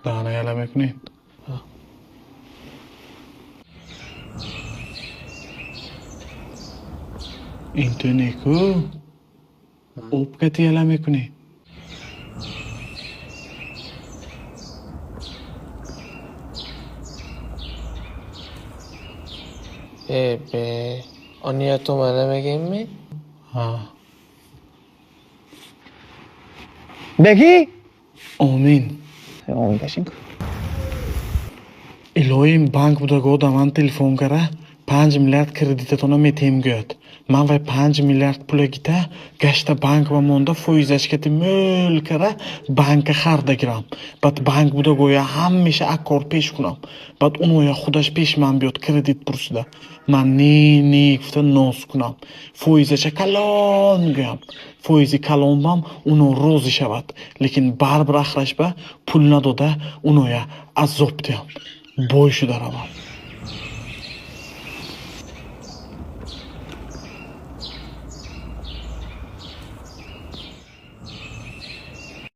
دهنه یالا میکنید این تو نیکو اوب کتی یالا میکنی be. Oniya to'malaganmi? ha Beki? omin Omin dashing. iloyim bank budaga odaman telefon kara 5 milliard kreditatona metem göt. Man ve 5 milliard pula gita gashta bank va monda foiz ashkati möl kara banka harda giram. Bat bank buda goya hamisha akkor pesh kunam. Bat unoya xudash pesh man biot kredit pursida. Man ni gifta nos kunam. Foiz asha kalon gam. Foizi kalon bam uno rozi shavat. Lekin baribir axrashba pulna doda unoya azob deyam. Boy shu daravam.